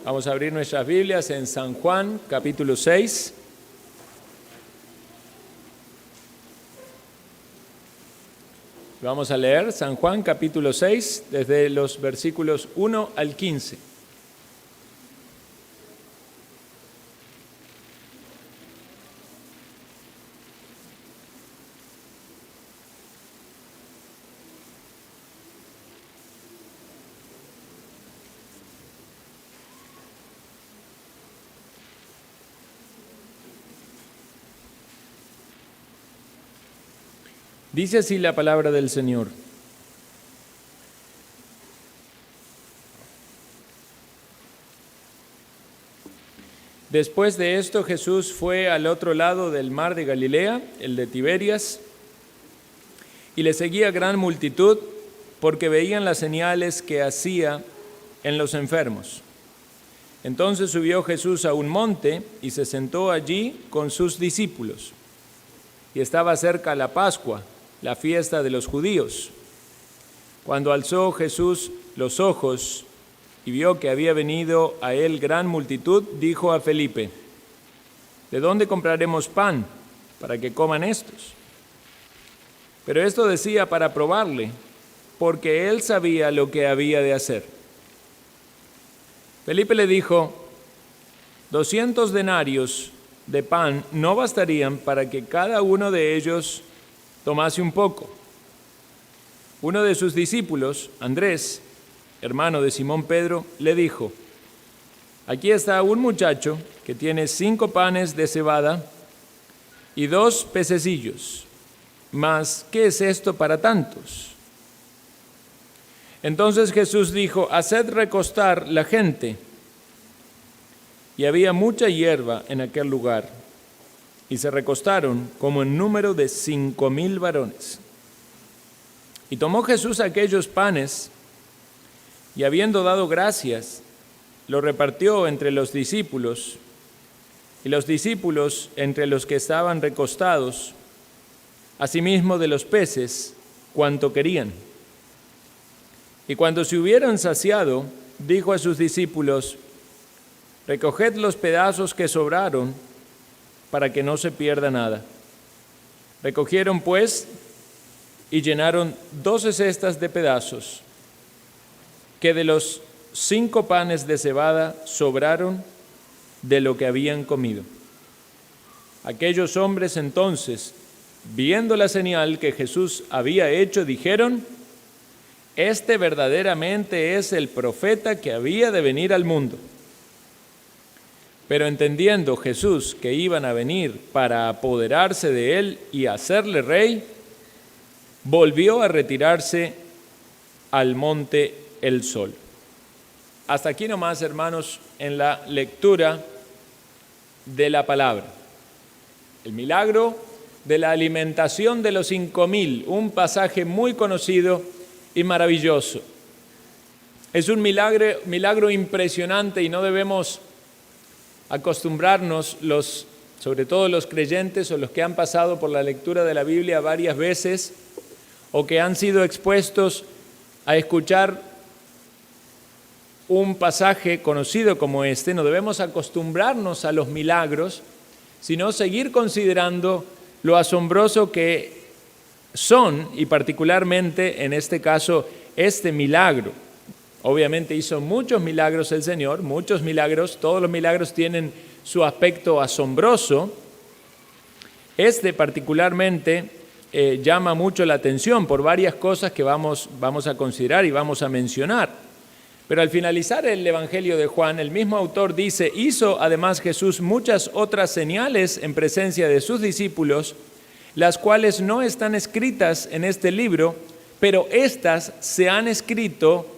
Vamos a abrir nuestras Biblias en San Juan, capítulo 6. Vamos a leer San Juan, capítulo 6, desde los versículos 1 al 15. Dice así la palabra del Señor. Después de esto, Jesús fue al otro lado del mar de Galilea, el de Tiberias, y le seguía gran multitud porque veían las señales que hacía en los enfermos. Entonces subió Jesús a un monte y se sentó allí con sus discípulos. Y estaba cerca la Pascua, la fiesta de los judíos. Cuando alzó Jesús los ojos y vio que había venido a él gran multitud, dijo a Felipe: ¿de dónde compraremos pan para que coman estos? Pero esto decía para probarle, porque él sabía lo que había de hacer. Felipe le dijo: 200 denarios de pan no bastarían para que cada uno de ellos tomase un poco. Uno de sus discípulos, Andrés, hermano de Simón Pedro, le dijo: aquí está un muchacho que tiene 5 panes de cebada y 2 pececillos, mas ¿qué es esto para tantos? Entonces Jesús dijo: haced recostar la gente. Y había mucha hierba en aquel lugar, y se recostaron como en número de 5,000 varones. Y tomó Jesús aquellos panes, y habiendo dado gracias, lo repartió entre los discípulos, y los discípulos entre los que estaban recostados, asimismo de los peces, cuanto querían. Y cuando se hubieran saciado, dijo a sus discípulos: recoged los pedazos que sobraron, para que no se pierda nada. Recogieron pues y llenaron 12 cestas de pedazos, que de los 5 panes de cebada sobraron de lo que habían comido. Aquellos hombres entonces, viendo la señal que Jesús había hecho, dijeron: este verdaderamente es el profeta que había de venir al mundo. Pero entendiendo Jesús que iban a venir para apoderarse de él y hacerle rey, volvió a retirarse al monte el sol. Hasta aquí nomás, hermanos, en la lectura de la palabra. El milagro de la alimentación de los 5,000, un pasaje muy conocido y maravilloso. Es un milagro impresionante y no debemos acostumbrarnos, sobre todo los creyentes o los que han pasado por la lectura de la Biblia varias veces o que han sido expuestos a escuchar un pasaje conocido como este. No debemos acostumbrarnos a los milagros, sino seguir considerando lo asombroso que son, y particularmente en este caso este milagro. Obviamente hizo muchos milagros el Señor, muchos milagros, todos los milagros tienen su aspecto asombroso. Este particularmente llama mucho la atención por varias cosas que vamos a considerar y vamos a mencionar. Pero al finalizar el Evangelio de Juan, el mismo autor dice: hizo además Jesús muchas otras señales en presencia de sus discípulos, las cuales no están escritas en este libro, pero estas se han escrito.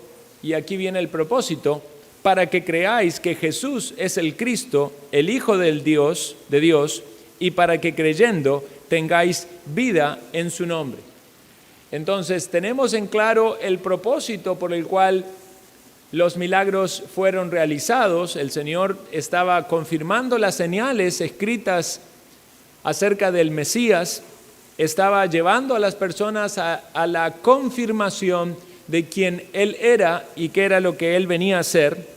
Y aquí viene el propósito: para que creáis que Jesús es el Cristo, el Hijo de Dios, y para que creyendo tengáis vida en su nombre. Entonces tenemos en claro el propósito por el cual los milagros fueron realizados. El Señor estaba confirmando las señales escritas acerca del Mesías, estaba llevando a las personas a la confirmación de quién Él era y qué era lo que Él venía a hacer.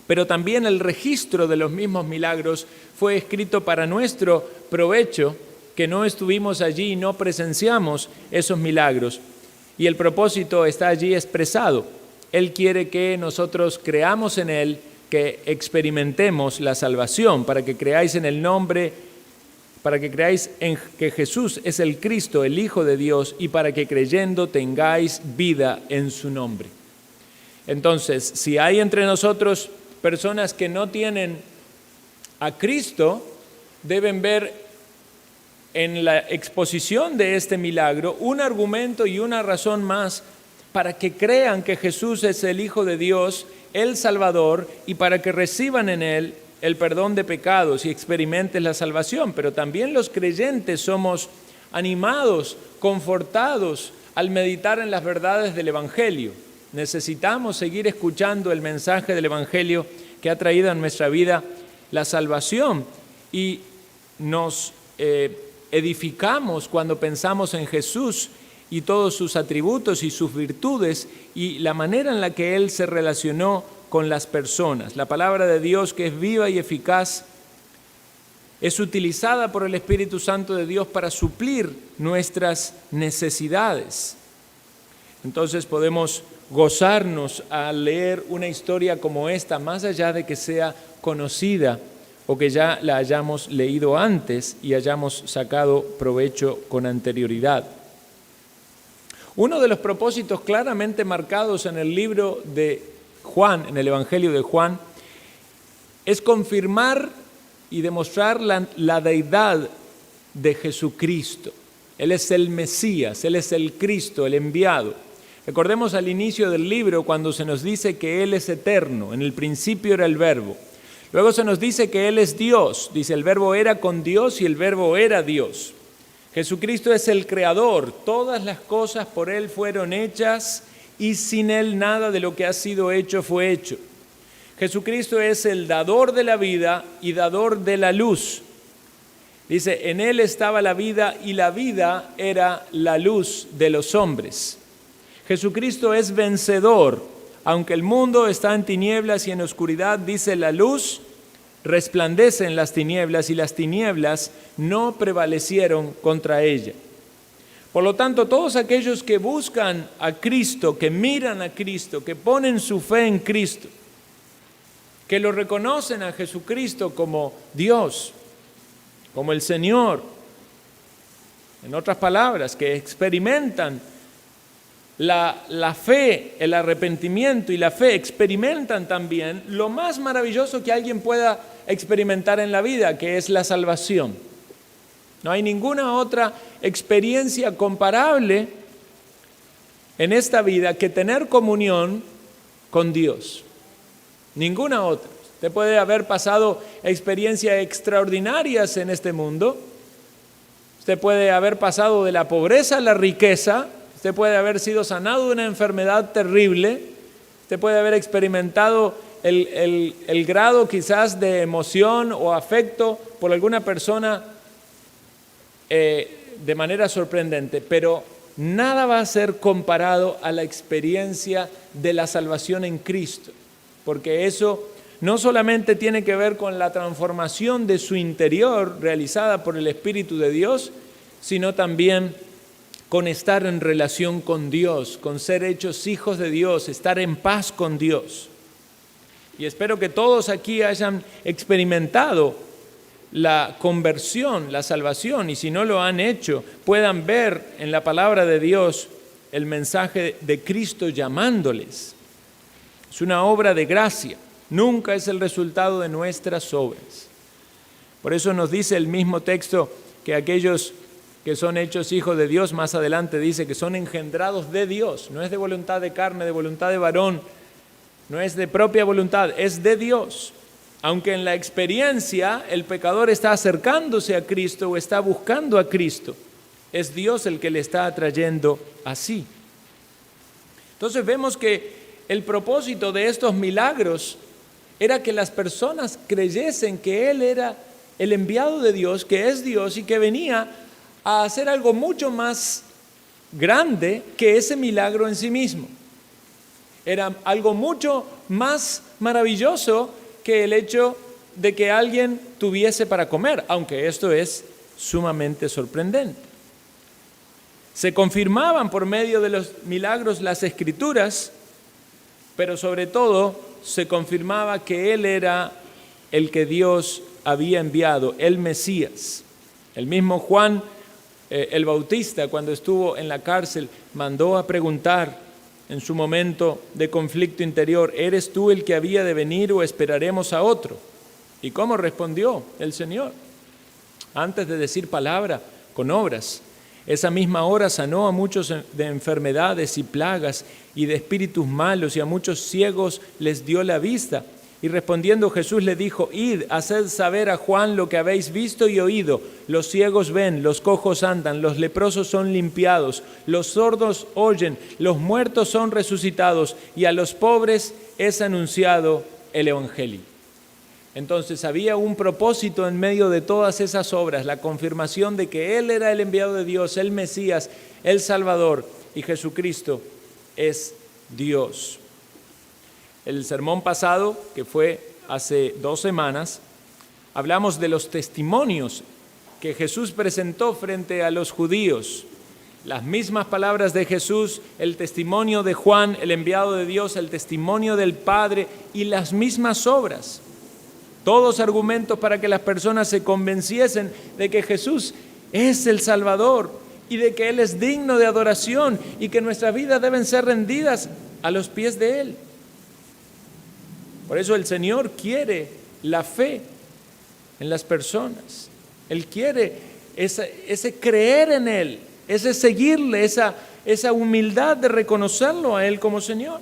pero también el registro de los mismos milagros fue escrito para nuestro provecho, que no estuvimos allí y no presenciamos esos milagros. Y el propósito está allí expresado. Él quiere que nosotros creamos en Él, que experimentemos la salvación, para que creáis en el nombre, para que creáis en que Jesús es el Cristo, el Hijo de Dios, y para que creyendo tengáis vida en su nombre. Entonces, si hay entre nosotros personas que no tienen a Cristo, deben ver en la exposición de este milagro un argumento y una razón más para que crean que Jesús es el Hijo de Dios, el Salvador, y para que reciban en Él el perdón de pecados y experimenten la salvación. Pero también los creyentes somos animados, confortados al meditar en las verdades del Evangelio. Necesitamos seguir escuchando el mensaje del Evangelio que ha traído a nuestra vida la salvación, y nos edificamos cuando pensamos en Jesús y todos sus atributos y sus virtudes y la manera en la que Él se relacionó con las personas. La palabra de Dios, que es viva y eficaz, es utilizada por el Espíritu Santo de Dios para suplir nuestras necesidades. Entonces podemos gozarnos al leer una historia como esta, más allá de que sea conocida o que ya la hayamos leído antes y hayamos sacado provecho con anterioridad. Uno de los propósitos claramente marcados en el libro de Juan, en el Evangelio de Juan, es confirmar y demostrar la deidad de Jesucristo. Él es el Mesías, Él es el Cristo, el enviado. Recordemos al inicio del libro cuando se nos dice que Él es eterno, en el principio era el Verbo. Luego se nos dice que Él es Dios, dice el Verbo era con Dios y el Verbo era Dios. Jesucristo es el Creador, todas las cosas por Él fueron hechas y sin Él nada de lo que ha sido hecho fue hecho. Jesucristo es el dador de la vida y dador de la luz. Dice, en Él estaba la vida y la vida era la luz de los hombres. Jesucristo es vencedor. Aunque el mundo está en tinieblas y en oscuridad, dice la luz, resplandece en las tinieblas y las tinieblas no prevalecieron contra ella. Por lo tanto, todos aquellos que buscan a Cristo, que miran a Cristo, que ponen su fe en Cristo, que lo reconocen a Jesucristo como Dios, como el Señor, en otras palabras, que experimentan la fe, el arrepentimiento y la fe, experimentan también lo más maravilloso que alguien pueda experimentar en la vida, que es la salvación. No hay ninguna otra experiencia comparable en esta vida que tener comunión con Dios. Ninguna otra. Usted puede haber pasado experiencias extraordinarias en este mundo. Usted puede haber pasado de la pobreza a la riqueza. Usted puede haber sido sanado de una enfermedad terrible. Usted puede haber experimentado el grado quizás de emoción o afecto por alguna persona de manera sorprendente, pero nada va a ser comparado a la experiencia de la salvación en Cristo, porque eso no solamente tiene que ver con la transformación de su interior realizada por el Espíritu de Dios, sino también con estar en relación con Dios, con ser hechos hijos de Dios, estar en paz con Dios. Y espero que todos aquí hayan experimentado la conversión, la salvación, y si no lo han hecho, puedan ver en la palabra de Dios el mensaje de Cristo llamándoles. Es una obra de gracia, nunca es el resultado de nuestras obras. Por eso nos dice el mismo texto que aquellos que son hechos hijos de Dios, más adelante dice que son engendrados de Dios, no es de voluntad de carne, de voluntad de varón, no es de propia voluntad, es de Dios. Aunque en la experiencia el pecador está acercándose a Cristo o está buscando a Cristo, es Dios el que le está atrayendo así. Entonces vemos que el propósito de estos milagros era que las personas creyesen que Él era el enviado de Dios, que es Dios y que venía a hacer algo mucho más grande que ese milagro en sí mismo. Era algo mucho más maravilloso que el hecho de que alguien tuviese para comer, aunque esto es sumamente sorprendente. Se confirmaban por medio de los milagros las Escrituras, pero sobre todo se confirmaba que Él era el que Dios había enviado, el Mesías. El mismo Juan el Bautista, cuando estuvo en la cárcel, mandó a preguntar en su momento de conflicto interior: ¿eres tú el que había de venir o esperaremos a otro? ¿Y cómo respondió el Señor? Antes de decir palabra, con obras. Esa misma hora sanó a muchos de enfermedades y plagas y de espíritus malos, y a muchos ciegos les dio la vista. Y respondiendo Jesús le dijo: id, haced saber a Juan lo que habéis visto y oído. Los ciegos ven, los cojos andan, los leprosos son limpiados, los sordos oyen, los muertos son resucitados, y a los pobres es anunciado el Evangelio. Entonces había un propósito en medio de todas esas obras, la confirmación de que Él era el enviado de Dios, el Mesías, el Salvador, y Jesucristo es Dios. El sermón pasado, que fue hace 2 semanas, hablamos de los testimonios que Jesús presentó frente a los judíos. Las mismas palabras de Jesús, el testimonio de Juan, el enviado de Dios, el testimonio del Padre y las mismas obras. Todos argumentos para que las personas se convenciesen de que Jesús es el Salvador y de que Él es digno de adoración y que nuestras vidas deben ser rendidas a los pies de Él. Por eso el Señor quiere la fe en las personas. Él quiere ese creer en Él, ese seguirle, esa humildad de reconocerlo a Él como Señor.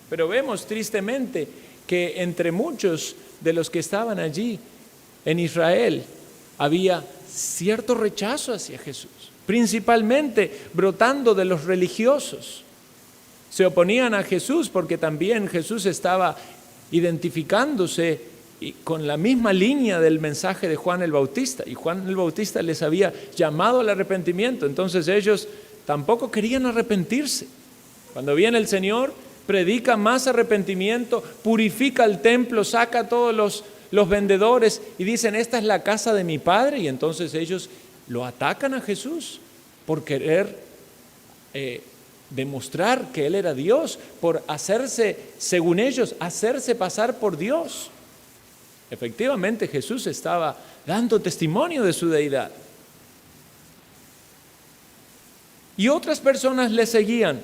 Pero vemos tristemente que entre muchos de los que estaban allí en Israel había cierto rechazo hacia Jesús, principalmente brotando de los religiosos. Se oponían a Jesús porque también Jesús estaba identificándose con la misma línea del mensaje de Juan el Bautista, y Juan el Bautista les había llamado al arrepentimiento. Entonces ellos tampoco querían arrepentirse. Cuando viene el Señor, predica más arrepentimiento, purifica el templo, saca a todos los vendedores y dicen: esta es la casa de mi Padre. Y entonces ellos lo atacan a Jesús por querer demostrar que Él era Dios, por hacerse, según ellos, hacerse pasar por Dios. Efectivamente, Jesús estaba dando testimonio de su deidad. Y otras personas le seguían,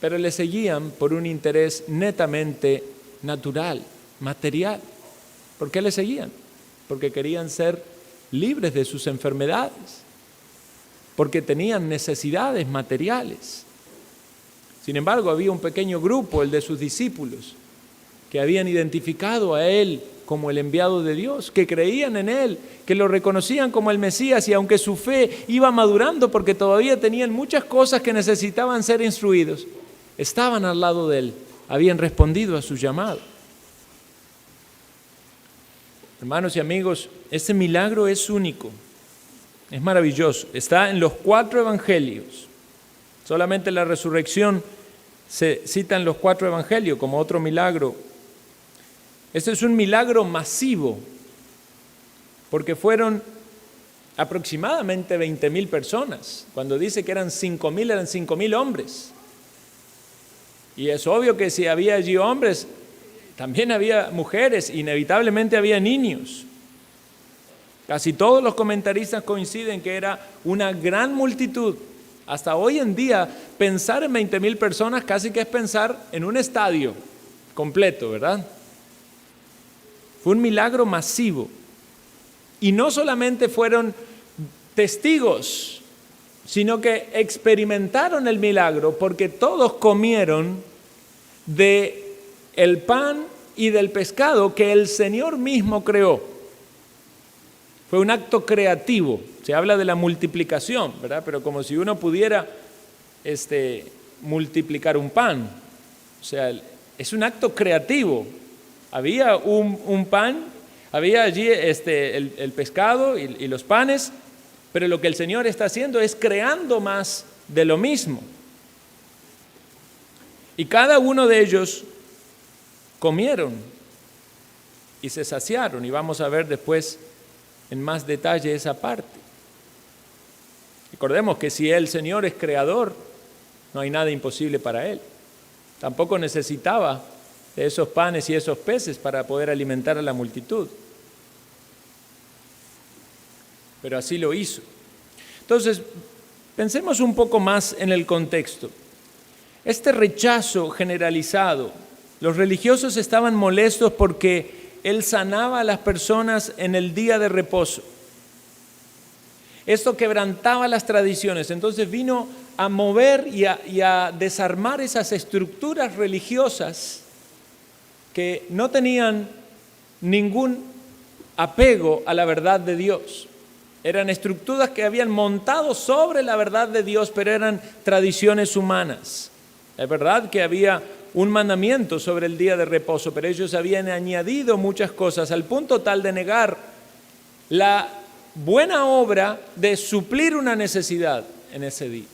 pero le seguían por un interés netamente natural, material. ¿Por qué le seguían? Porque querían ser libres de sus enfermedades, porque tenían necesidades materiales. Sin embargo, había un pequeño grupo, el de sus discípulos, que habían identificado a Él como el enviado de Dios, que creían en Él, que lo reconocían como el Mesías, y aunque su fe iba madurando porque todavía tenían muchas cosas que necesitaban ser instruidos, estaban al lado de Él, habían respondido a su llamado. Hermanos y amigos, este milagro es único, es maravilloso, está en los 4 evangelios. Solamente la resurrección se cita en los 4 evangelios como otro milagro. Este es un milagro masivo, porque fueron aproximadamente 20,000 personas. Cuando dice que eran 5,000, eran 5,000 hombres. Y es obvio que si había allí hombres, también había mujeres, inevitablemente había niños. Casi todos los comentaristas coinciden que era una gran multitud. Hasta hoy en día, pensar en 20,000 personas casi que es pensar en un estadio completo, ¿verdad? Fue un milagro masivo. Y no solamente fueron testigos, sino que experimentaron el milagro, porque todos comieron del pan y del pescado que el Señor mismo creó. Fue un acto creativo. Se habla de la multiplicación, ¿verdad? Pero como si uno pudiera multiplicar un pan. O sea, es un acto creativo. Había un pan, había allí el pescado y los panes, pero lo que el Señor está haciendo es creando más de lo mismo. Y cada uno de ellos comieron y se saciaron. Y vamos a ver después en más detalle esa parte. Recordemos que si el Señor es creador, no hay nada imposible para Él. Tampoco necesitaba de esos panes y esos peces para poder alimentar a la multitud. Pero así lo hizo. Entonces, pensemos un poco más en el contexto. Este rechazo generalizado, los religiosos estaban molestos porque Él sanaba a las personas en el día de reposo. Esto quebrantaba las tradiciones, entonces vino a mover y a desarmar esas estructuras religiosas que no tenían ningún apego a la verdad de Dios. Eran estructuras que habían montado sobre la verdad de Dios, pero eran tradiciones humanas. Es verdad que había un mandamiento sobre el día de reposo, pero ellos habían añadido muchas cosas al punto tal de negar la buena obra de suplir una necesidad en ese día.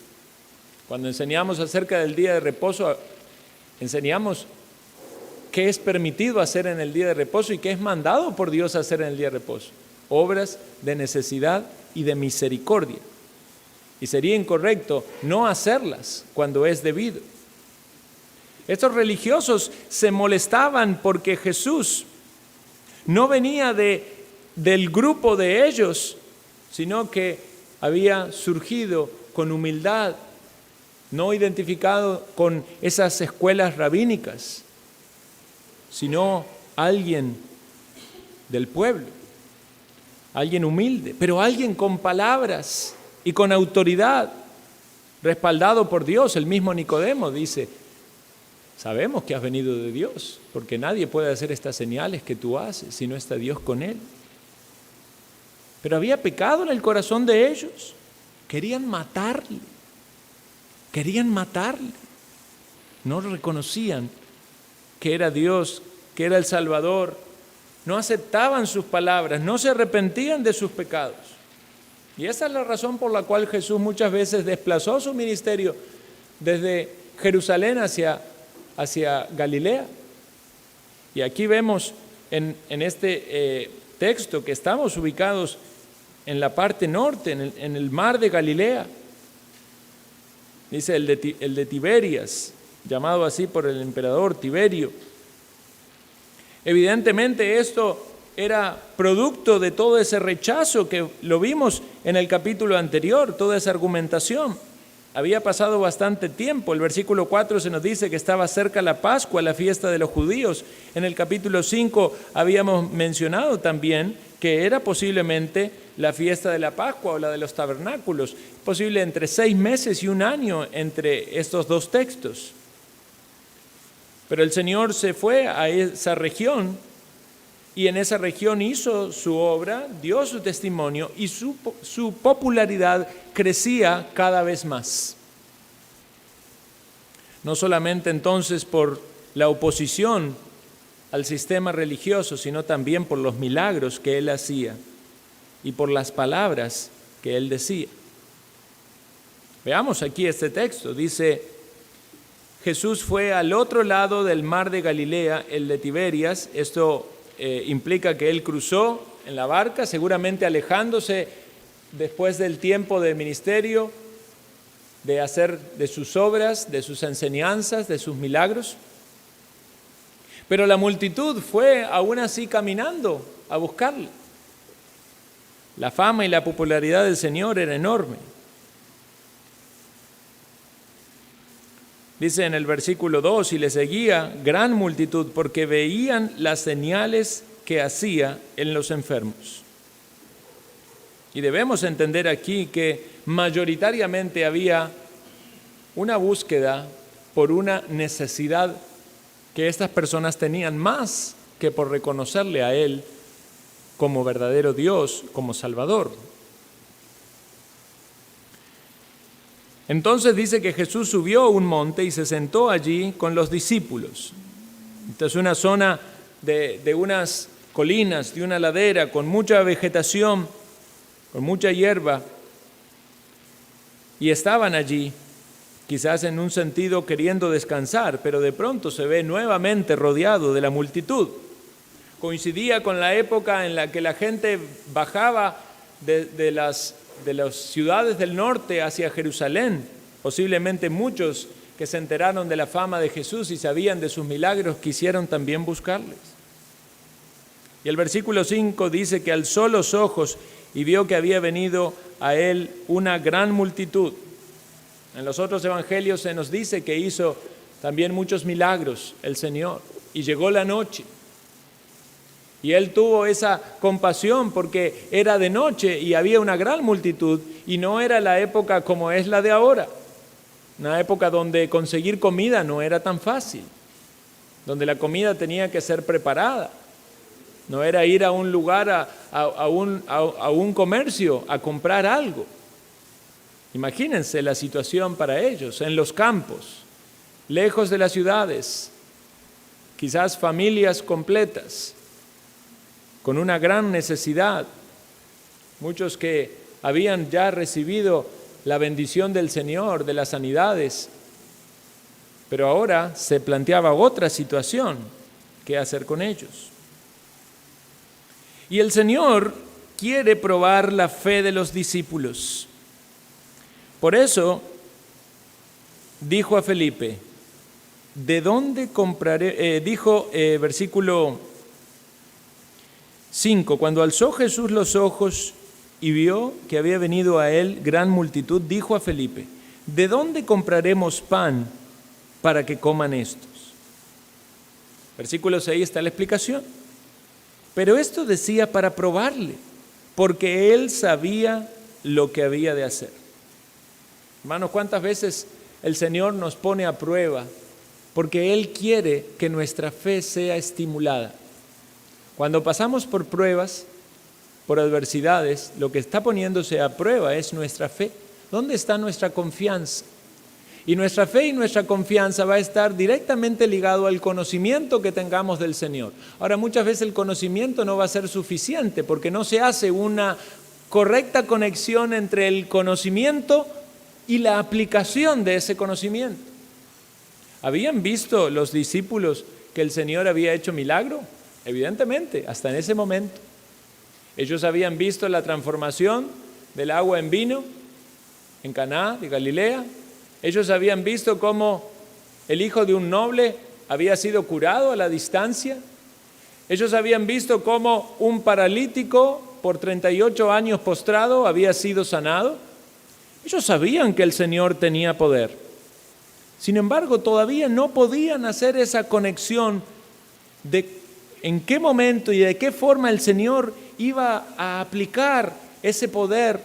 Cuando enseñamos acerca del día de reposo, enseñamos qué es permitido hacer en el día de reposo y qué es mandado por Dios hacer en el día de reposo. Obras de necesidad y de misericordia. Y sería incorrecto no hacerlas cuando es debido. Estos religiosos se molestaban porque Jesús no venía del grupo de ellos, sino que había surgido con humildad, no identificado con esas escuelas rabínicas, sino alguien del pueblo, alguien humilde, pero alguien con palabras y con autoridad, respaldado por Dios. El mismo Nicodemo dice: sabemos que has venido de Dios, porque nadie puede hacer estas señales que tú haces si no está Dios con él. Pero había pecado en el corazón de ellos. Querían matarle. No reconocían que era Dios, que era el Salvador. No aceptaban sus palabras, no se arrepentían de sus pecados. Y esa es la razón por la cual Jesús muchas veces desplazó su ministerio desde Jerusalén hacia Galilea. Y aquí vemos en este texto que estamos ubicados en la parte norte, en el mar de Galilea. Dice el de Tiberias, llamado así por el emperador Tiberio. Evidentemente esto era producto de todo ese rechazo que lo vimos en el capítulo anterior, toda esa argumentación. Había pasado bastante tiempo. El versículo 4 se nos dice que estaba cerca la Pascua, la fiesta de los judíos. En el capítulo 5 habíamos mencionado también que era posiblemente la fiesta de la Pascua o la de los tabernáculos, posible entre 6 meses y 1 año entre estos dos textos. Pero el Señor se fue a esa región y en esa región hizo su obra, dio su testimonio y su popularidad crecía cada vez más. No solamente entonces por la oposición al sistema religioso, sino también por los milagros que Él hacía y por las palabras que Él decía. Veamos aquí este texto, dice: Jesús fue al otro lado del mar de Galilea, el de Tiberias. Esto implica que Él cruzó en la barca, seguramente alejándose después del tiempo de ministerio, de hacer de sus obras, de sus enseñanzas, de sus milagros. Pero la multitud fue aún así caminando a buscarle. La fama y la popularidad del Señor era enorme. Dice en el versículo 2: y le seguía gran multitud porque veían las señales que hacía en los enfermos. Y debemos entender aquí que mayoritariamente había una búsqueda por una necesidad que estas personas tenían, más que por reconocerle a Él como verdadero Dios, como Salvador. Entonces dice que Jesús subió a un monte y se sentó allí con los discípulos. Esta es una zona de unas colinas, de una ladera con mucha vegetación, con mucha hierba. Y estaban allí quizás en un sentido queriendo descansar, pero de pronto se ve nuevamente rodeado de la multitud. Coincidía con la época en la que la gente bajaba de las ciudades del norte hacia Jerusalén. Posiblemente muchos que se enteraron de la fama de Jesús y sabían de sus milagros quisieron también buscarles. Y el versículo 5 dice que alzó los ojos y vio que había venido a él una gran multitud. En los otros evangelios se nos dice que hizo también muchos milagros el Señor. Y llegó la noche. Y él tuvo esa compasión porque era de noche y había una gran multitud y no era la época como es la de ahora. Una época donde conseguir comida no era tan fácil, donde la comida tenía que ser preparada. No era ir a un lugar, a un comercio a comprar algo. Imagínense la situación para ellos, en los campos, lejos de las ciudades, quizás familias completas, con una gran necesidad. Muchos que habían ya recibido la bendición del Señor, de las sanidades, pero ahora se planteaba otra situación, ¿qué hacer con ellos? Y el Señor quiere probar la fe de los discípulos. Por eso dijo a Felipe, ¿de dónde compraré? Versículo 5, cuando alzó Jesús los ojos y vio que había venido a él gran multitud, dijo a Felipe, ¿de dónde compraremos pan para que coman estos? Versículo 6 está la explicación. Pero esto decía para probarle, porque él sabía lo que había de hacer. Hermanos, ¿cuántas veces el Señor nos pone a prueba? Porque Él quiere que nuestra fe sea estimulada. Cuando pasamos por pruebas, por adversidades, lo que está poniéndose a prueba es nuestra fe. ¿Dónde está nuestra confianza? Y nuestra fe y nuestra confianza va a estar directamente ligado al conocimiento que tengamos del Señor. Ahora, muchas veces el conocimiento no va a ser suficiente porque no se hace una correcta conexión entre el conocimiento y la aplicación de ese conocimiento. ¿Habían visto los discípulos que el Señor había hecho milagro? Evidentemente, hasta en ese momento. Ellos habían visto la transformación del agua en vino en Caná de Galilea. Ellos habían visto cómo el hijo de un noble había sido curado a la distancia. Ellos habían visto cómo un paralítico por 38 años postrado había sido sanado. Ellos sabían que el Señor tenía poder. Sin embargo, todavía no podían hacer esa conexión de en qué momento y de qué forma el Señor iba a aplicar ese poder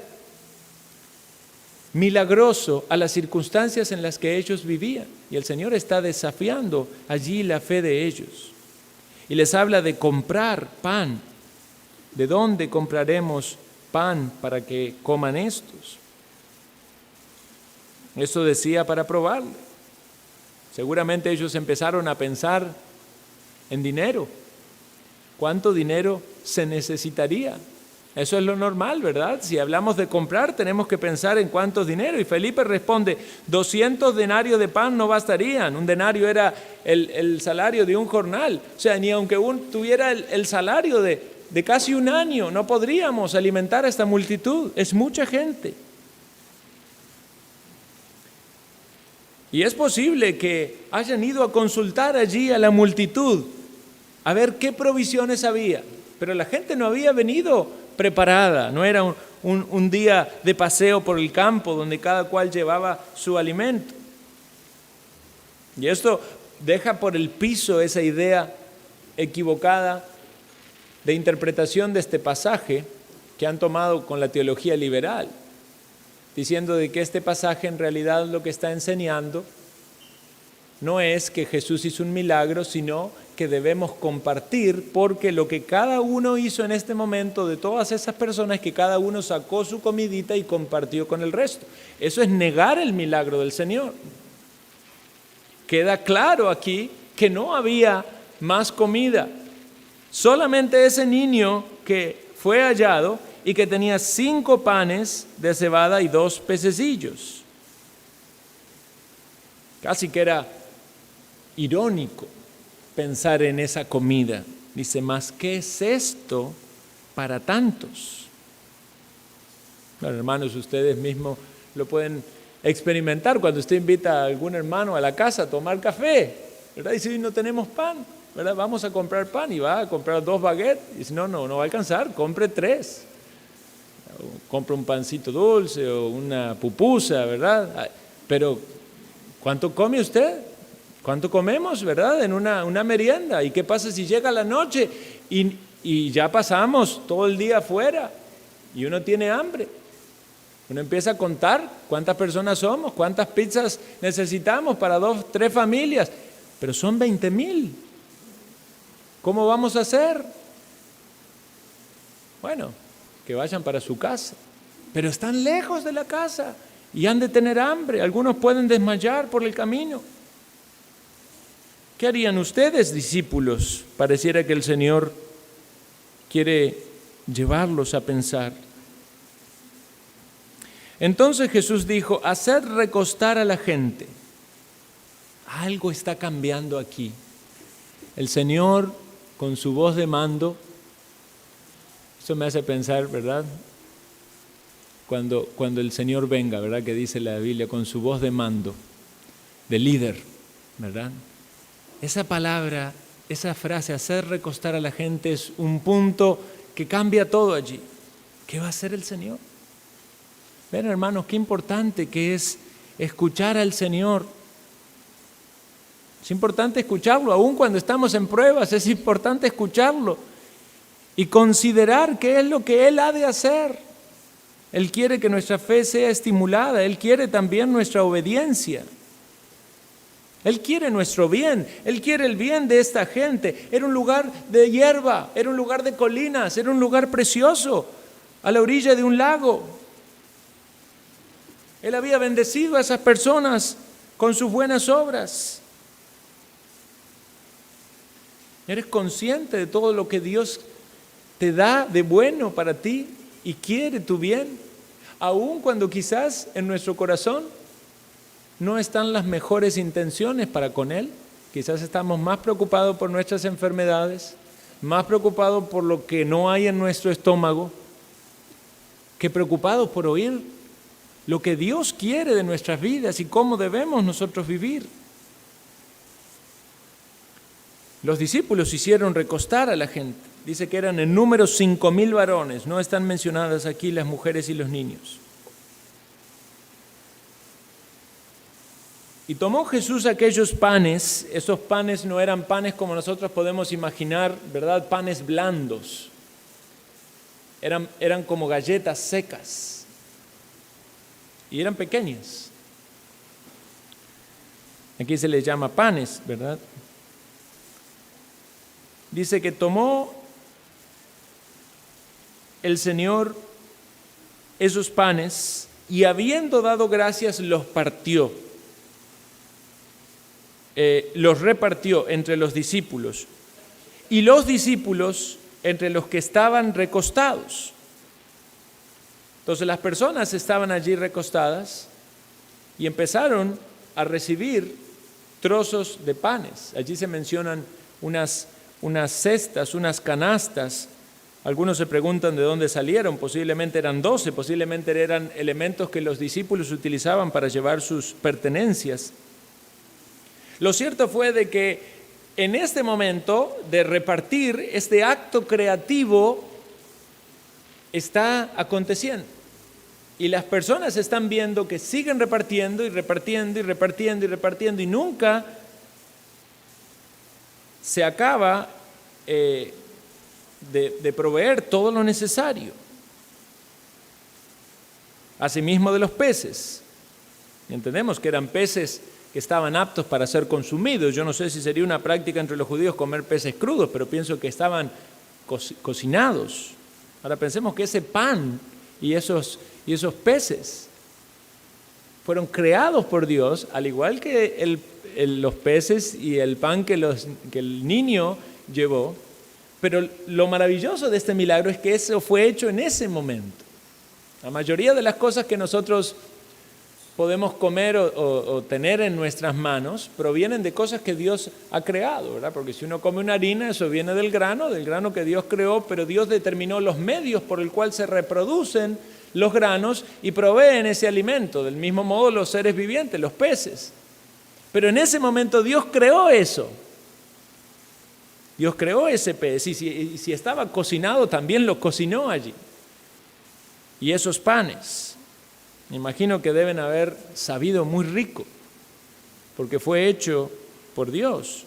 milagroso a las circunstancias en las que ellos vivían. Y el Señor está desafiando allí la fe de ellos. Y les habla de comprar pan. ¿De dónde compraremos pan para que coman estos? Eso decía para probarle. Seguramente ellos empezaron a pensar en dinero. ¿Cuánto dinero se necesitaría? Eso es lo normal, ¿verdad? Si hablamos de comprar, tenemos que pensar en cuánto dinero. Y Felipe responde, 200 denarios de pan no bastarían. Un denario era el salario de un jornal. O sea, ni aunque tuviera el salario de casi un año, no podríamos alimentar a esta multitud. Es mucha gente. Y es posible que hayan ido a consultar allí a la multitud, a ver qué provisiones había. Pero la gente no había venido preparada, no era un día de paseo por el campo donde cada cual llevaba su alimento. Y esto deja por el piso esa idea equivocada de interpretación de este pasaje que han tomado con la teología liberal, diciendo de que este pasaje en realidad lo que está enseñando no es que Jesús hizo un milagro, sino que debemos compartir, porque lo que cada uno hizo en este momento de todas esas personas es que cada uno sacó su comidita y compartió con el resto. Eso es negar el milagro del Señor. Queda claro aquí que no había más comida. Solamente ese niño que fue hallado y que tenía 5 panes de cebada y 2 pececillos. Casi que era irónico pensar en esa comida. Dice, ¿mas qué es esto para tantos? Bueno, hermanos, ustedes mismos lo pueden experimentar cuando usted invita a algún hermano a la casa a tomar café, ¿verdad? Y si no tenemos pan, ¿verdad? Vamos a comprar pan y va a comprar 2 baguettes. Y si no va a alcanzar, compre 3. Compre un pancito dulce o una pupusa, ¿verdad? Pero, ¿cuánto come usted? ¿Cuánto comemos, verdad? En una merienda. ¿Y qué pasa si llega la noche y ya pasamos todo el día afuera y uno tiene hambre? Uno empieza a contar cuántas personas somos, cuántas pizzas necesitamos para 2, 3 familias, pero son 20,000. ¿Cómo vamos a hacer? Bueno, que vayan para su casa, pero están lejos de la casa y han de tener hambre. Algunos pueden desmayar por el camino. ¿Qué harían ustedes, discípulos? Pareciera que el Señor quiere llevarlos a pensar. Entonces Jesús dijo, haced recostar a la gente. Algo está cambiando aquí. El Señor, con su voz de mando, eso me hace pensar, ¿verdad? Cuando el Señor venga, ¿verdad? Que dice la Biblia, con su voz de mando, de líder, ¿verdad? Esa palabra, esa frase, hacer recostar a la gente, es un punto que cambia todo allí. ¿Qué va a hacer el Señor? Ven, hermanos, qué importante que es escuchar al Señor. Es importante escucharlo, aun cuando estamos en pruebas, es importante escucharlo y considerar qué es lo que Él ha de hacer. Él quiere que nuestra fe sea estimulada, Él quiere también nuestra obediencia. Él quiere nuestro bien, Él quiere el bien de esta gente. Era un lugar de hierba, era un lugar de colinas, era un lugar precioso, a la orilla de un lago. Él había bendecido a esas personas con sus buenas obras. ¿Eres consciente de todo lo que Dios te da de bueno para ti y quiere tu bien? Aun cuando quizás en nuestro corazón no están las mejores intenciones para con Él. Quizás estamos más preocupados por nuestras enfermedades, más preocupados por lo que no hay en nuestro estómago, que preocupados por oír lo que Dios quiere de nuestras vidas y cómo debemos nosotros vivir. Los discípulos hicieron recostar a la gente. Dice que eran en número 5,000 varones. No están mencionadas aquí las mujeres y los niños. Y tomó Jesús aquellos panes. Esos panes no eran panes como nosotros podemos imaginar, ¿verdad? Panes blandos. Eran como galletas secas. Y eran pequeñas. Aquí se les llama panes, ¿verdad? Dice que tomó el Señor esos panes y habiendo dado gracias los partió, los repartió entre los discípulos y los discípulos entre los que estaban recostados. Entonces las personas estaban allí recostadas y empezaron a recibir trozos de panes. Allí se mencionan unas cestas, unas canastas. Algunos se preguntan de dónde salieron, posiblemente eran 12, posiblemente eran elementos que los discípulos utilizaban para llevar sus pertenencias. Lo cierto fue de que en este momento de repartir, este acto creativo está aconteciendo. Y las personas están viendo que siguen repartiendo y repartiendo y repartiendo y repartiendo y nunca se acaba de proveer todo lo necesario. Asimismo de los peces. Entendemos que eran peces que estaban aptos para ser consumidos. Yo no sé si sería una práctica entre los judíos comer peces crudos, pero pienso que estaban cocinados. Ahora pensemos que ese pan y esos peces fueron creados por Dios, al igual que los peces y el pan que el niño llevó. Pero lo maravilloso de este milagro es que eso fue hecho en ese momento. La mayoría de las cosas que nosotros podemos comer o tener en nuestras manos provienen de cosas que Dios ha creado, ¿verdad? Porque si uno come una harina, eso viene del grano que Dios creó, pero Dios determinó los medios por el cual se reproducen los granos y proveen ese alimento. Del mismo modo los seres vivientes, los peces. Pero en ese momento Dios creó eso. Dios creó ese pez y si estaba cocinado también lo cocinó allí. Y esos panes, me imagino que deben haber sabido muy rico, porque fue hecho por Dios.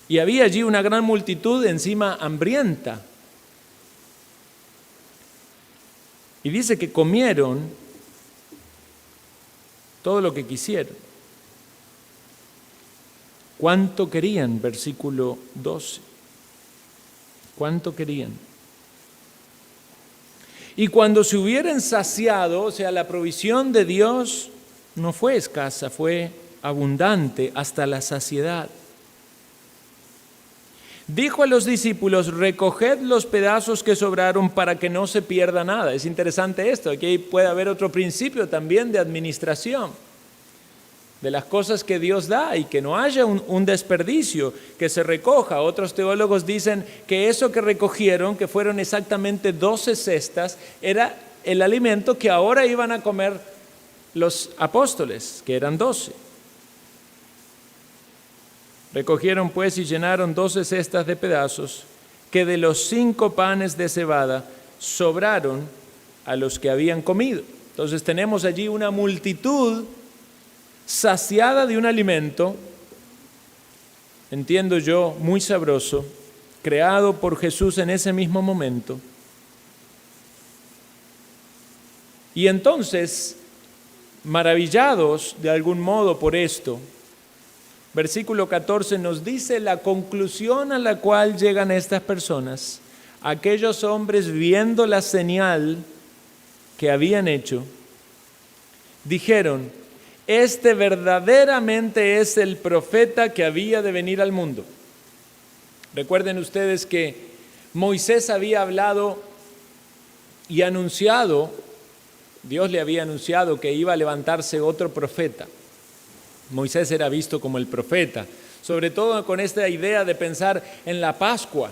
Y había allí una gran multitud encima hambrienta. Y dice que comieron todo lo que quisieron. ¿Cuánto querían? Versículo 12. ¿Cuánto querían? Y cuando se hubieran saciado, o sea, la provisión de Dios no fue escasa, fue abundante hasta la saciedad. Dijo a los discípulos: recoged los pedazos que sobraron para que no se pierda nada. Es interesante esto, aquí puede haber otro principio también de administración, de las cosas que Dios da y que no haya un desperdicio, que se recoja. Otros teólogos dicen que eso que recogieron, que fueron exactamente 12 cestas, era el alimento que ahora iban a comer los apóstoles, que eran 12. Recogieron pues y llenaron 12 cestas de pedazos, que de los 5 panes de cebada sobraron a los que habían comido. Entonces tenemos allí una multitud saciada de un alimento, entiendo yo, muy sabroso, creado por Jesús en ese mismo momento. Y entonces, maravillados de algún modo por esto, versículo 14 nos dice la conclusión a la cual llegan estas personas. Aquellos hombres, viendo la señal que habían hecho, dijeron: este verdaderamente es el profeta que había de venir al mundo. Recuerden ustedes que Moisés había hablado y anunciado, Dios le había anunciado que iba a levantarse otro profeta. Moisés era visto como el profeta, sobre todo con esta idea de pensar en la Pascua,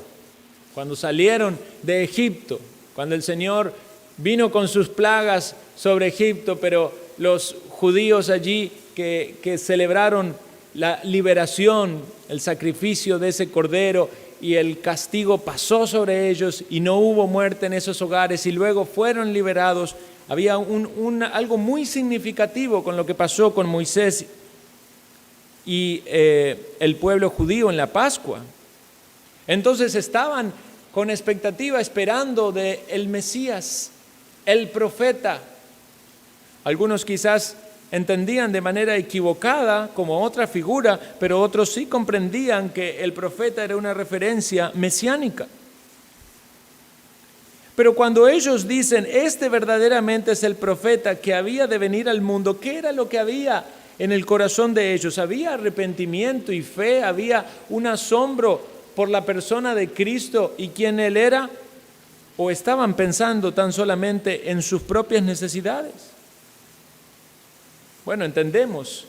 cuando salieron de Egipto, cuando el Señor vino con sus plagas sobre Egipto, pero los judíos allí que celebraron la liberación, el sacrificio de ese cordero, y el castigo pasó sobre ellos y no hubo muerte en esos hogares y luego fueron liberados. Había algo muy significativo con lo que pasó con Moisés y el pueblo judío en la Pascua. Entonces estaban con expectativa esperando del Mesías, el profeta. Algunos quizás entendían de manera equivocada como otra figura, pero otros sí comprendían que el profeta era una referencia mesiánica. Pero cuando ellos dicen, este verdaderamente es el profeta que había de venir al mundo, ¿qué era lo que había en el corazón de ellos? ¿Había arrepentimiento y fe? ¿Había un asombro por la persona de Cristo y quién Él era? ¿O estaban pensando tan solamente en sus propias necesidades? Bueno, entendemos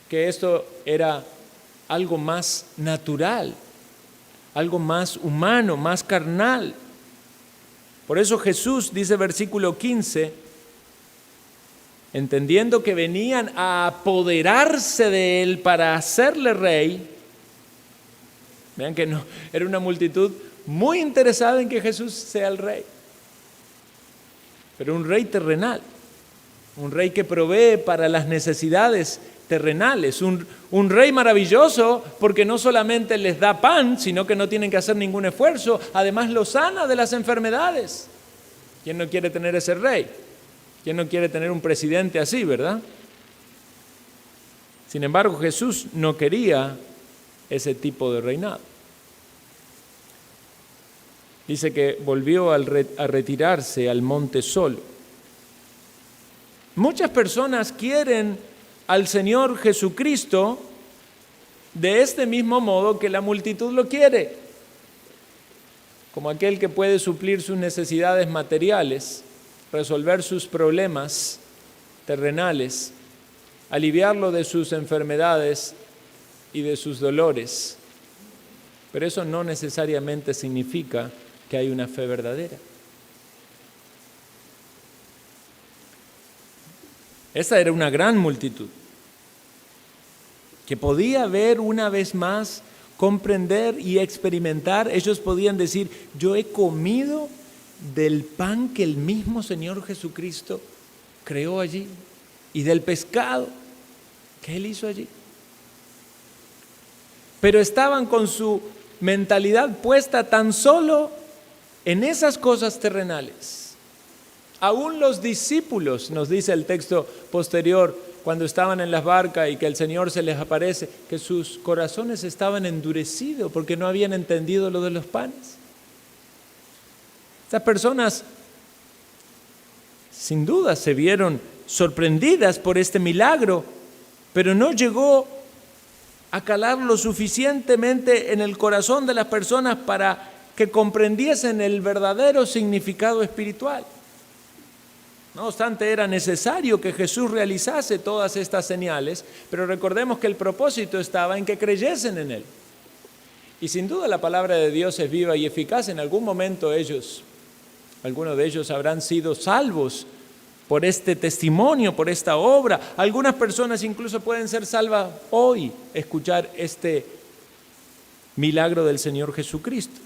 que esto era algo más natural, algo más humano, más carnal. Por eso Jesús dice, versículo 15, entendiendo que venían a apoderarse de Él para hacerle rey. Vean que no, era una multitud muy interesada en que Jesús sea el rey, pero un rey terrenal. Un rey que provee para las necesidades terrenales, un rey maravilloso porque no solamente les da pan, sino que no tienen que hacer ningún esfuerzo, además los sana de las enfermedades. ¿Quién no quiere tener ese rey? ¿Quién no quiere tener un presidente así, verdad? Sin embargo, Jesús no quería ese tipo de reinado. Dice que volvió a retirarse al monte solo. Muchas personas quieren al Señor Jesucristo de este mismo modo que la multitud lo quiere, como aquel que puede suplir sus necesidades materiales, resolver sus problemas terrenales, aliviarlo de sus enfermedades y de sus dolores. Pero eso no necesariamente significa que hay una fe verdadera. Esa era una gran multitud que podía ver una vez más, comprender y experimentar. Ellos podían decir: yo he comido del pan que el mismo Señor Jesucristo creó allí y del pescado que Él hizo allí. Pero estaban con su mentalidad puesta tan solo en esas cosas terrenales. Aún los discípulos, nos dice el texto posterior, cuando estaban en las barcas y que el Señor se les aparece, que sus corazones estaban endurecidos porque no habían entendido lo de los panes. Estas personas sin duda se vieron sorprendidas por este milagro, pero no llegó a calar lo suficientemente en el corazón de las personas para que comprendiesen el verdadero significado espiritual. No obstante, era necesario que Jesús realizase todas estas señales, pero recordemos que el propósito estaba en que creyesen en Él. Y sin duda la palabra de Dios es viva y eficaz. En algún momento algunos de ellos habrán sido salvos por este testimonio, por esta obra. Algunas personas incluso pueden ser salvas hoy, escuchar este milagro del Señor Jesucristo.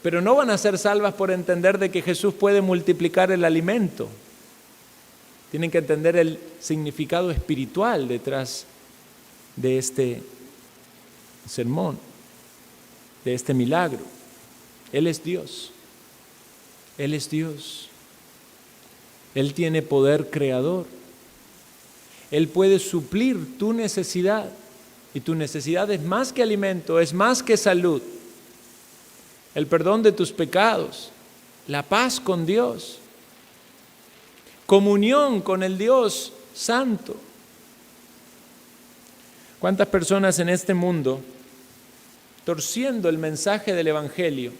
Pero no van a ser salvas por entender de que Jesús puede multiplicar el alimento. Tienen que entender el significado espiritual detrás de este sermón, de este milagro. Él es Dios. Él es Dios. Él tiene poder creador. Él puede suplir tu necesidad. Y tu necesidad es más que alimento, es más que salud. El perdón de tus pecados, la paz con Dios, comunión con el Dios Santo. ¿Cuántas personas en este mundo, torciendo el mensaje del Evangelio,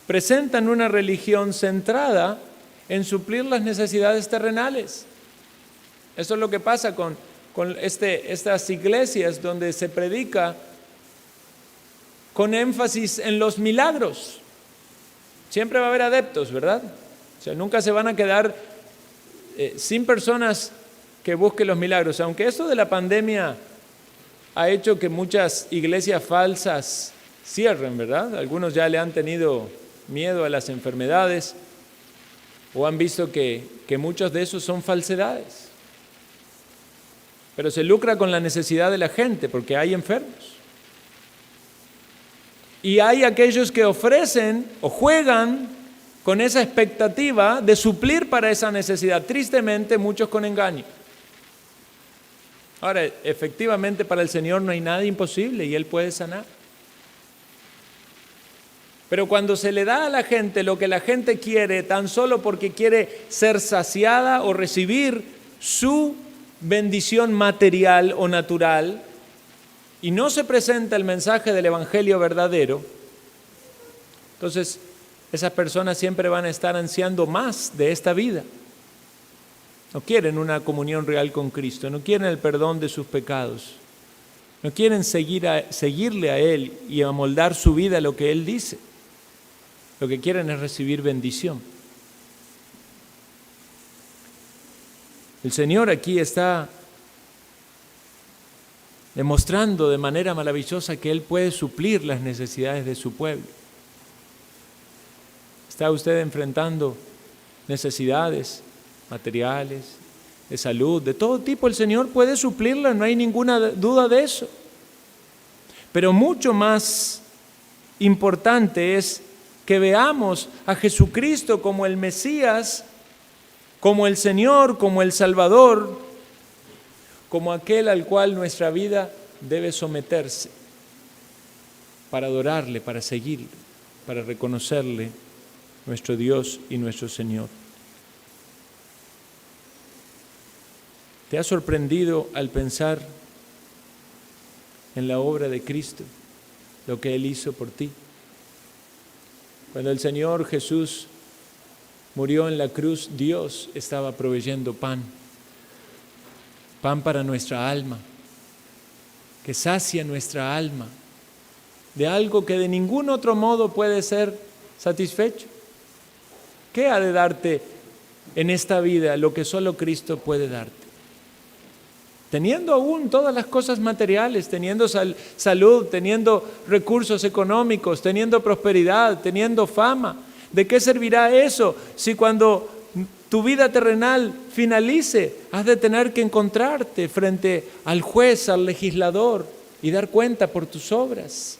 presentan una religión centrada en suplir las necesidades terrenales? Eso es lo que pasa con estas iglesias donde se predica con énfasis en los milagros. Siempre va a haber adeptos, ¿verdad? O sea, nunca se van a quedar sin personas que busquen los milagros. Aunque esto de la pandemia ha hecho que muchas iglesias falsas cierren, ¿verdad? Algunos ya le han tenido miedo a las enfermedades o han visto que muchos de esos son falsedades. Pero se lucra con la necesidad de la gente porque hay enfermos. Y hay aquellos que ofrecen o juegan con esa expectativa de suplir para esa necesidad. Tristemente, muchos con engaño. Ahora, efectivamente, para el Señor no hay nada imposible y Él puede sanar. Pero cuando se le da a la gente lo que la gente quiere, tan solo porque quiere ser saciada o recibir su bendición material o natural, y no se presenta el mensaje del Evangelio verdadero, entonces esas personas siempre van a estar ansiando más de esta vida. No quieren una comunión real con Cristo, no quieren el perdón de sus pecados, no quieren seguirle a Él y amoldar su vida a lo que Él dice. Lo que quieren es recibir bendición. El Señor aquí está demostrando de manera maravillosa que Él puede suplir las necesidades de su pueblo. ¿Está usted enfrentando necesidades materiales, de salud, de todo tipo? El Señor puede suplirlas, no hay ninguna duda de eso. Pero mucho más importante es que veamos a Jesucristo como el Mesías, como el Señor, como el Salvador, como aquel al cual nuestra vida debe someterse para adorarle, para seguirle, para reconocerle nuestro Dios y nuestro Señor. ¿Te ha sorprendido al pensar en la obra de Cristo, lo que Él hizo por ti? Cuando el Señor Jesús murió en la cruz, Dios estaba proveyendo pan pan para nuestra alma, que sacia nuestra alma de algo que de ningún otro modo puede ser satisfecho. ¿Qué ha de darte en esta vida lo que solo Cristo puede darte? Teniendo aún todas las cosas materiales, teniendo salud, teniendo recursos económicos, teniendo prosperidad, teniendo fama, ¿de qué servirá eso si cuando tu vida terrenal finalice has de tener que encontrarte frente al juez, al legislador y dar cuenta por tus obras?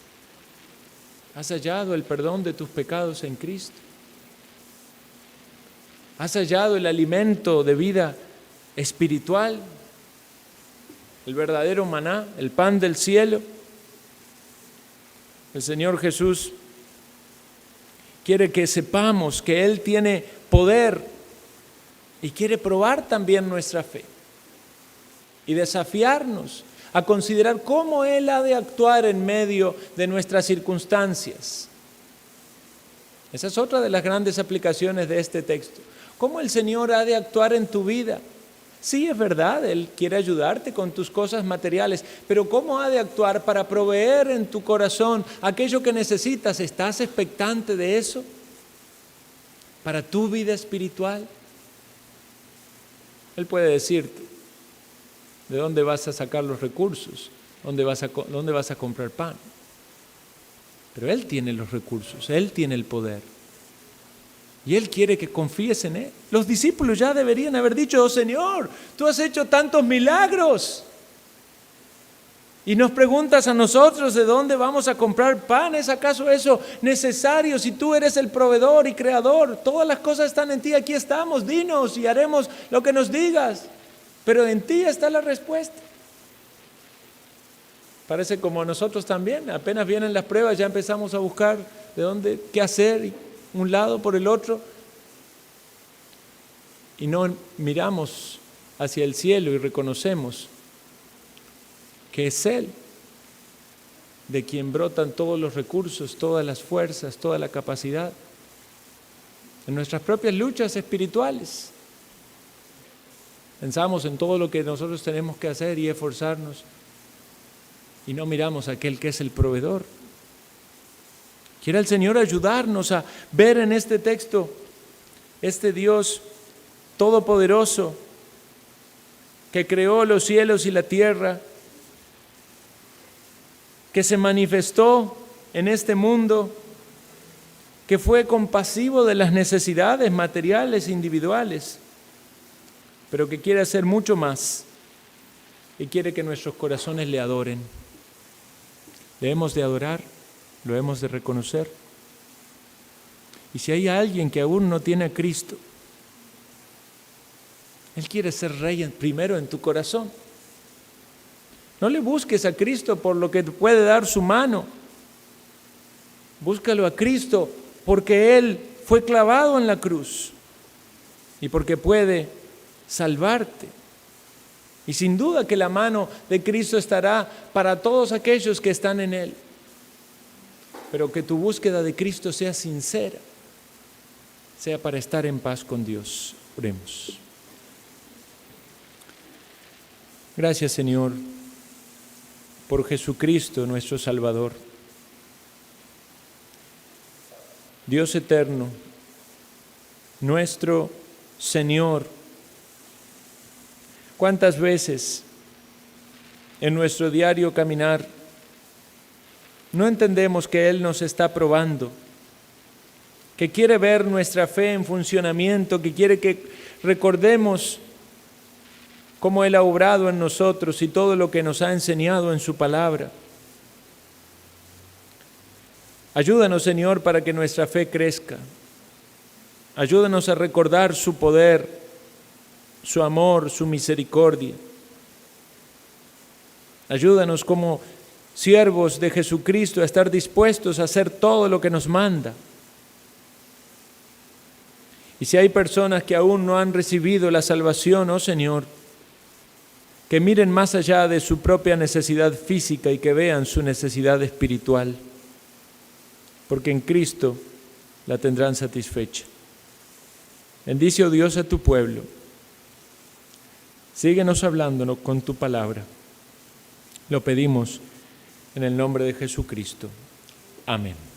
¿Has hallado el perdón de tus pecados en Cristo? ¿Has hallado el alimento de vida espiritual? El verdadero maná, el pan del cielo. El Señor Jesús quiere que sepamos que Él tiene poder y quiere probar también nuestra fe y desafiarnos a considerar cómo Él ha de actuar en medio de nuestras circunstancias. Esa es otra de las grandes aplicaciones de este texto. ¿Cómo el Señor ha de actuar en tu vida? Sí, es verdad, Él quiere ayudarte con tus cosas materiales, pero ¿cómo ha de actuar para proveer en tu corazón aquello que necesitas? ¿Estás expectante de eso para tu vida espiritual? Él puede decirte de dónde vas a sacar los recursos, dónde vas a comprar pan. Pero Él tiene los recursos, Él tiene el poder. Y Él quiere que confíes en Él. Los discípulos ya deberían haber dicho: oh Señor, tú has hecho tantos milagros. Y nos preguntas a nosotros de dónde vamos a comprar pan. ¿Es acaso eso necesario si tú eres el proveedor y creador? Todas las cosas están en ti, aquí estamos, dinos y haremos lo que nos digas. Pero en ti está la respuesta. Parece como nosotros también, apenas vienen las pruebas ya empezamos a buscar de dónde, qué hacer, un lado por el otro, y no miramos hacia el cielo y reconocemos que es Él de quien brotan todos los recursos, todas las fuerzas, toda la capacidad en nuestras propias luchas espirituales. Pensamos en todo lo que nosotros tenemos que hacer y esforzarnos y no miramos a aquel que es el proveedor. Quiera el Señor ayudarnos a ver en este texto este Dios todopoderoso que creó los cielos y la tierra, que se manifestó en este mundo, que fue compasivo de las necesidades materiales individuales, pero que quiere hacer mucho más y quiere que nuestros corazones le adoren. Le hemos de adorar, lo hemos de reconocer. Y si hay alguien que aún no tiene a Cristo, Él quiere ser rey primero en tu corazón. No le busques a Cristo por lo que te puede dar su mano. Búscalo a Cristo porque Él fue clavado en la cruz y porque puede salvarte. Y sin duda que la mano de Cristo estará para todos aquellos que están en Él. Pero que tu búsqueda de Cristo sea sincera, sea para estar en paz con Dios. Oremos. Gracias, Señor, por Jesucristo, nuestro Salvador. Dios eterno, nuestro Señor. ¿Cuántas veces en nuestro diario caminar no entendemos que Él nos está probando, que quiere ver nuestra fe en funcionamiento, que quiere que recordemos cómo Él ha obrado en nosotros y todo lo que nos ha enseñado en su palabra? Ayúdanos, Señor, para que nuestra fe crezca. Ayúdanos a recordar su poder, su amor, su misericordia. Ayúdanos como siervos de Jesucristo a estar dispuestos a hacer todo lo que nos manda. Y si hay personas que aún no han recibido la salvación, oh Señor, que miren más allá de su propia necesidad física y que vean su necesidad espiritual, porque en Cristo la tendrán satisfecha. Bendice, oh Dios, a tu pueblo. Síguenos hablándonos con tu palabra. Lo pedimos en el nombre de Jesucristo. Amén.